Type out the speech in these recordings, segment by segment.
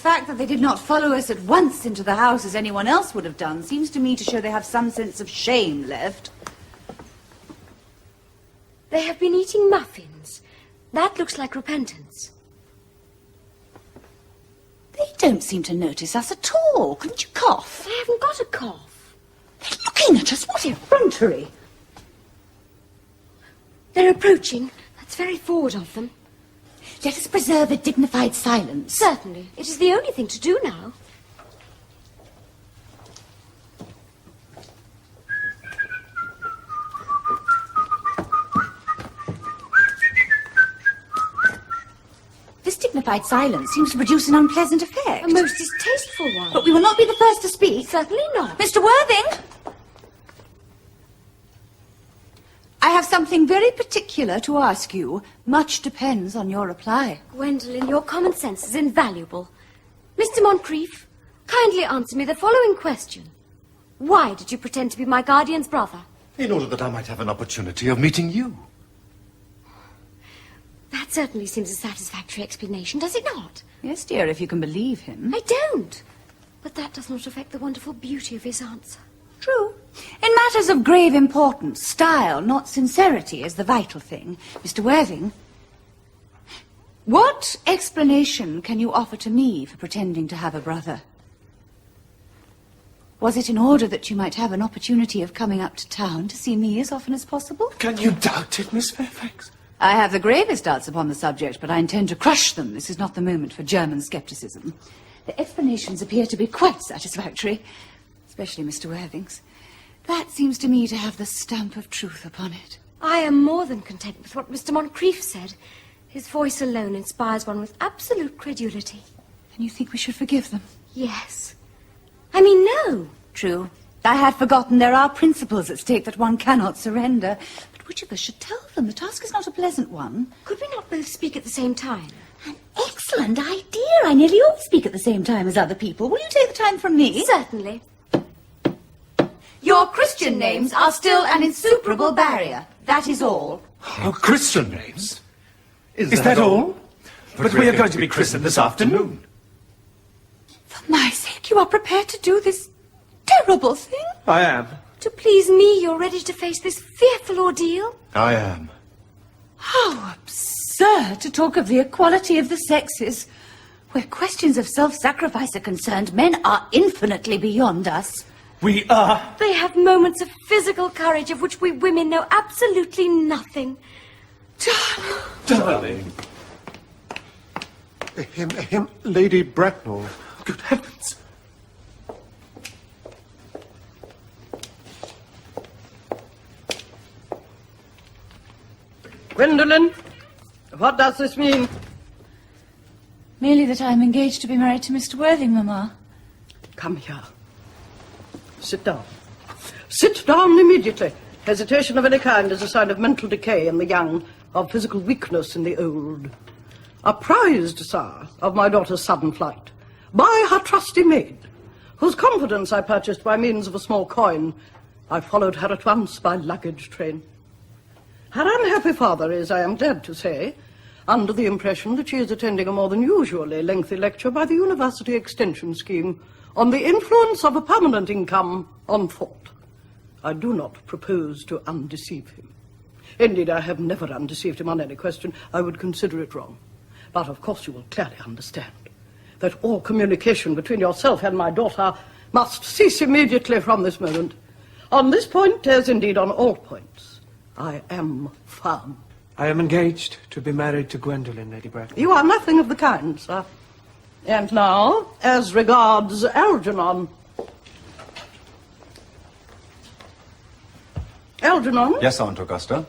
fact that they did not follow us at once into the house as anyone else would have done seems to me to show they have some sense of shame left. They have been eating muffins. That looks like repentance. They don't seem to notice us at all. Couldn't you cough? I haven't got a cough. They're looking at us. What effrontery. They're approaching. That's very forward of them. Let us preserve a dignified silence. Certainly. It is the only thing to do now. This dignified silence seems to produce an unpleasant effect. A most distasteful one. But we will not be the first to speak. Certainly not. Mr. Worthing! I have something very particular to ask you. Much depends on your reply. Gwendolen, your common sense is invaluable. Mr. Moncrief, kindly answer me the following question. Why did you pretend to be my guardian's brother? In order that I might have an opportunity of meeting you. That certainly seems a satisfactory explanation, does it not? Yes, dear, if you can believe him. I don't. But that does not affect the wonderful beauty of his answer. True. In matters of grave importance, style, not sincerity, is the vital thing. Mr. Worthing, what explanation can you offer to me for pretending to have a brother? Was it in order that you might have an opportunity of coming up to town to see me as often as possible? Can you doubt it, Miss Fairfax? I have the gravest doubts upon the subject, but I intend to crush them. This is not the moment for German scepticism. The explanations appear to be quite satisfactory, especially Mr. Worthing's. That seems to me to have the stamp of truth upon it. I am more than content with what Mr. Moncrief said. His voice alone inspires one with absolute credulity. And you think we should forgive them? Yes. I mean, no. True. I had forgotten there are principles at stake that one cannot surrender. But which of us should tell them? The task is not a pleasant one. Could we not both speak at the same time? An excellent idea. I nearly always speak at the same time as other people. Will you take the time from me? Certainly. Your Christian names are still an insuperable barrier. That is all. Oh, Christian names? Is that all? But we are going to be christened this afternoon. For my sake, you are prepared to do this terrible thing? I am. To please me, you're ready to face this fearful ordeal? I am. How absurd to talk of the equality of the sexes. Where questions of self-sacrifice are concerned, men are infinitely beyond us. We are. They have moments of physical courage of which we women know absolutely nothing. Darling. Him, Lady Bracknell. Good heavens. Gwendolen, what does this mean? Merely that I am engaged to be married to Mr. Worthing, Mamma. Come here. Sit down. Sit down immediately. Hesitation of any kind is a sign of mental decay in the young, of physical weakness in the old. Apprised, sir, of my daughter's sudden flight, by her trusty maid, whose confidence I purchased by means of a small coin, I followed her at once by luggage train. Her unhappy father is, I am glad to say, under the impression that she is attending a more than usually lengthy lecture by the University Extension Scheme on the influence of a permanent income on thought. I do not propose to undeceive him. Indeed, I have never undeceived him on any question. I would consider it wrong. But of course you will clearly understand that all communication between yourself and my daughter must cease immediately from this moment. On this point, as indeed on all points, I am firm. I am engaged to be married to Gwendolen, Lady Bracknell. You are nothing of the kind, sir. And now, as regards Algernon. Algernon? Yes, Aunt Augusta.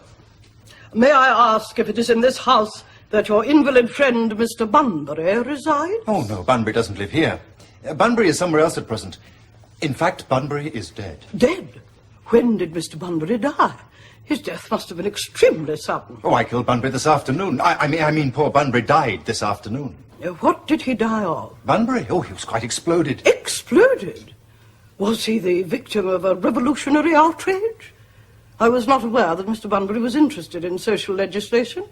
May I ask if it is in this house that your invalid friend, Mr. Bunbury, resides? Oh, no, Bunbury doesn't live here. Bunbury is somewhere else at present. In fact, Bunbury is dead. Dead? When did Mr. Bunbury die? His death must have been extremely sudden. Oh, I killed Bunbury this afternoon. I mean, poor Bunbury died this afternoon. What did he die of? Bunbury? Oh, he was quite exploded. Exploded? Was he the victim of a revolutionary outrage? I was not aware that Mr. Bunbury was interested in social legislation.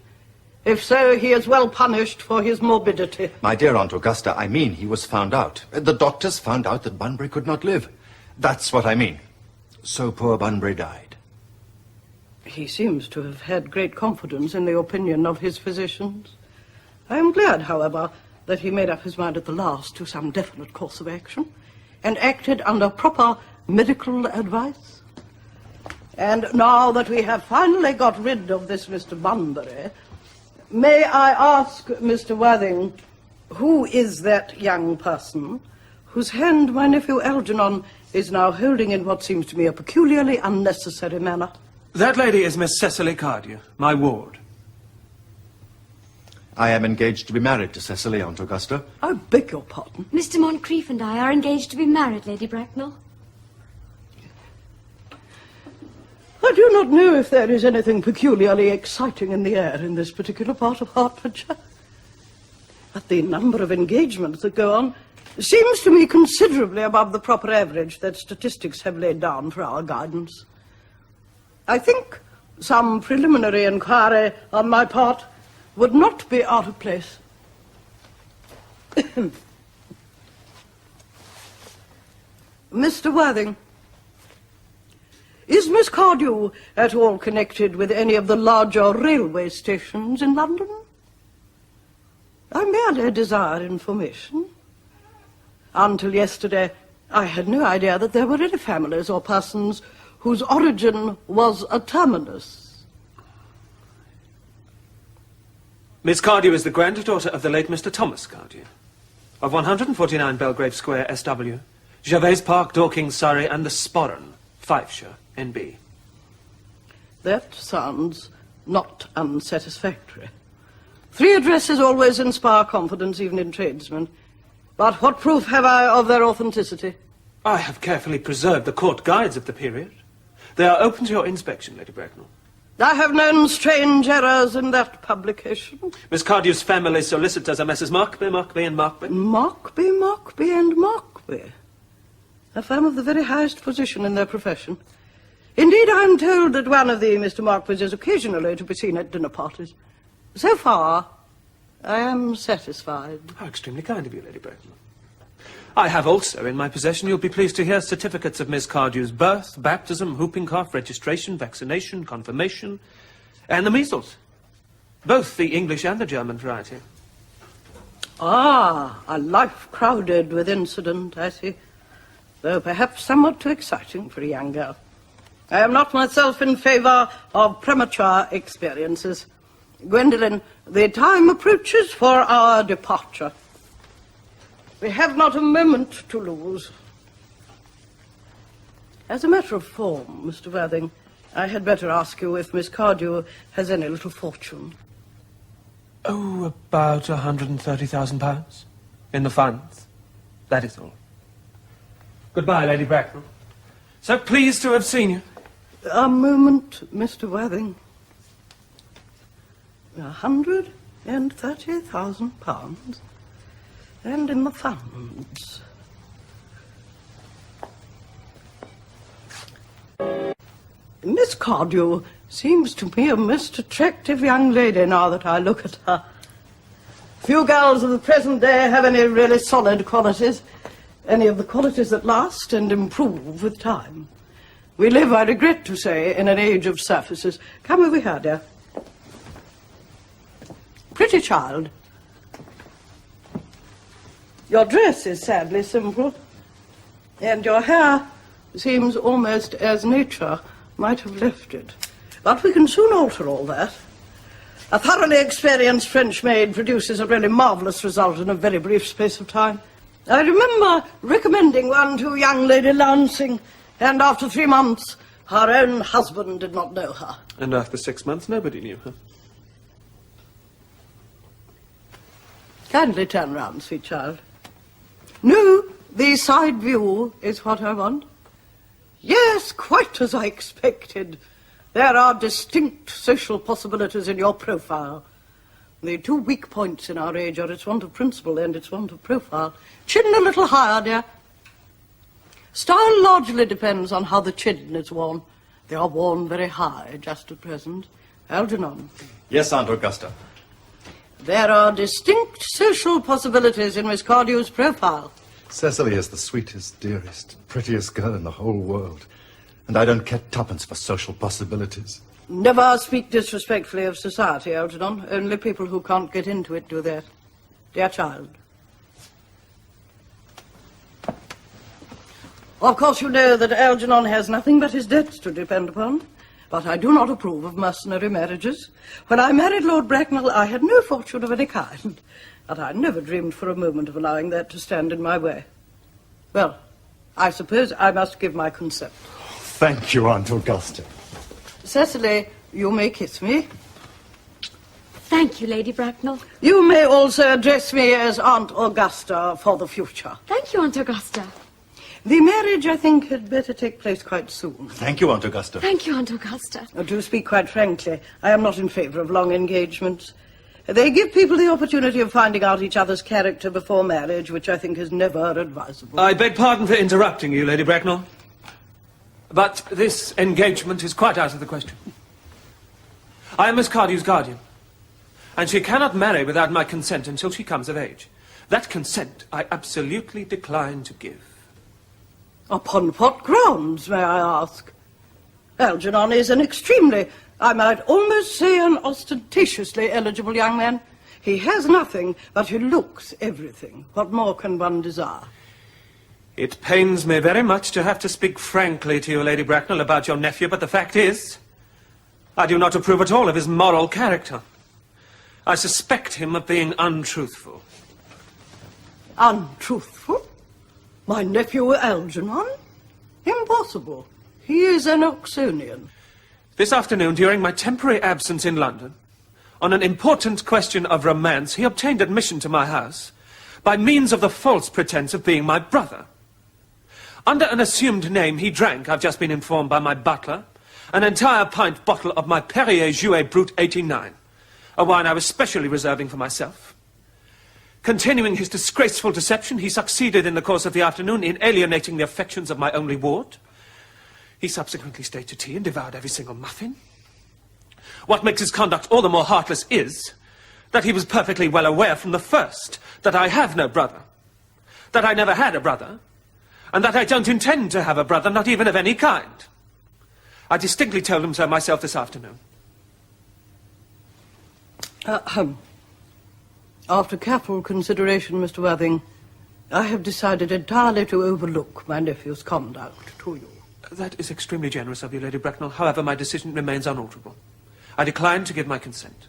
If so, he is well punished for his morbidity. My dear Aunt Augusta, I mean he was found out. The doctors found out that Bunbury could not live. That's what I mean. So poor Bunbury died. He seems to have had great confidence in the opinion of his physicians. I am glad, however, that he made up his mind at the last to some definite course of action and acted under proper medical advice. And now that we have finally got rid of this Mr. Bunbury, may I ask, Mr. Worthing, who is that young person whose hand my nephew Algernon is now holding in what seems to me a peculiarly unnecessary manner? That lady is Miss Cecily Cardew, my ward. I am engaged to be married to Cecily, Aunt Augusta. I beg your pardon. Mr. Moncrief and I are engaged to be married, Lady Bracknell. I do not know if there is anything peculiarly exciting in the air in this particular part of Hertfordshire. But the number of engagements that go on seems to me considerably above the proper average that statistics have laid down for our guidance. I think some preliminary inquiry on my part would not be out of place. Mr. Worthing, is Miss Cardew at all connected with any of the larger railway stations in London? I merely desire information. Until yesterday, I had no idea that there were any families or persons whose origin was a terminus. Miss Cardew is the granddaughter of the late Mr. Thomas Cardew, of 149 Belgrave Square, SW, Gervais Park, Dorking, Surrey, and the Sporran, Fifeshire, NB. That sounds not unsatisfactory. 3 addresses always inspire confidence, even in tradesmen. But what proof have I of their authenticity? I have carefully preserved the court guides of the period. They are open to your inspection, Lady Bracknell. I have known strange errors in that publication. Miss Cardew's family solicitors are Messrs. Markby, and Markby. Markby, and Markby. A firm of the very highest position in their profession. Indeed, I am told that one of the Mr. Markbys is occasionally to be seen at dinner parties. So far, I am satisfied. How extremely kind of you, Lady Bracknell. I have also in my possession, you'll be pleased to hear, certificates of Miss Cardew's birth, baptism, whooping cough, registration, vaccination, confirmation, and the measles. Both the English and the German variety. Ah, a life crowded with incident, I see. Though perhaps somewhat too exciting for a young girl. I am not myself in favour of premature experiences. Gwendolen, the time approaches for our departure. We have not a moment to lose. As a matter of form, Mr. Worthing, I had better ask you if Miss Cardew has any little fortune. Oh, about £130,000 in the funds. That is all. Goodbye, Lady Bracknell. So pleased to have seen you. A moment, Mr. Worthing. £130,000. And in the funds. Miss Cardew seems to me a most attractive young lady now that I look at her. Few girls of the present day have any really solid qualities, any of the qualities that last and improve with time. We live, I regret to say, in an age of surfaces. Come over here, dear. Pretty child. Your dress is sadly simple, and your hair seems almost as nature might have left it. But we can soon alter all that. A thoroughly experienced French maid produces a really marvellous result in a very brief space of time. I remember recommending one to young Lady Lancing, and after 3 months, her own husband did not know her. And after 6 months, nobody knew her. Kindly turn round, sweet child. No, the side view is what I want. Yes, quite as I expected. There are distinct social possibilities in your profile. The 2 weak points in our age are its want of principle and its want of profile. Chin a little higher, dear. Style largely depends on how the chin is worn. They are worn very high just at present. Algernon. Yes, Aunt Augusta. There are distinct social possibilities in Miss Cardew's profile. Cecily is the sweetest, dearest, prettiest girl in the whole world. And I don't care tuppence for social possibilities. Never speak disrespectfully of society, Algernon. Only people who can't get into it do that. Dear child. Of course you know that Algernon has nothing but his debts to depend upon. But I do not approve of mercenary marriages. When I married Lord Bracknell, I had no fortune of any kind. But I never dreamed for a moment of allowing that to stand in my way. Well, I suppose I must give my consent. Thank you, Aunt Augusta. Cecily, you may kiss me. Thank you, Lady Bracknell. You may also address me as Aunt Augusta for the future. Thank you, Aunt Augusta. The marriage, I think, had better take place quite soon. Thank you, Aunt Augusta. Thank you, Aunt Augusta. To speak quite frankly, I am not in favour of long engagements. They give people the opportunity of finding out each other's character before marriage, which I think is never advisable. I beg pardon for interrupting you, Lady Bracknell. But this engagement is quite out of the question. I am Miss Cardew's guardian, and she cannot marry without my consent until she comes of age. That consent I absolutely decline to give. Upon what grounds, may I ask? Algernon is an extremely, I might almost say an ostentatiously eligible young man. He has nothing, but he looks everything. What more can one desire? It pains me very much to have to speak frankly to you, Lady Bracknell, about your nephew, but the fact is, I do not approve at all of his moral character. I suspect him of being untruthful. Untruthful? My nephew Algernon? Impossible. He is an Oxonian. This afternoon, during my temporary absence in London, on an important question of romance, he obtained admission to my house by means of the false pretense of being my brother. Under an assumed name, he drank, I've just been informed by my butler, an entire pint bottle of my Perrier Jouet Brut 89, a wine I was specially reserving for myself. Continuing his disgraceful deception, he succeeded in the course of the afternoon in alienating the affections of my only ward. He subsequently stayed to tea and devoured every single muffin. What makes his conduct all the more heartless is that he was perfectly well aware from the first that I have no brother, that I never had a brother, and that I don't intend to have a brother, not even of any kind. I distinctly told him so myself this afternoon. After careful consideration, Mr. Worthing, I have decided entirely to overlook my nephew's conduct to you. That is extremely generous of you, Lady Bracknell. However, my decision remains unalterable. I decline to give my consent.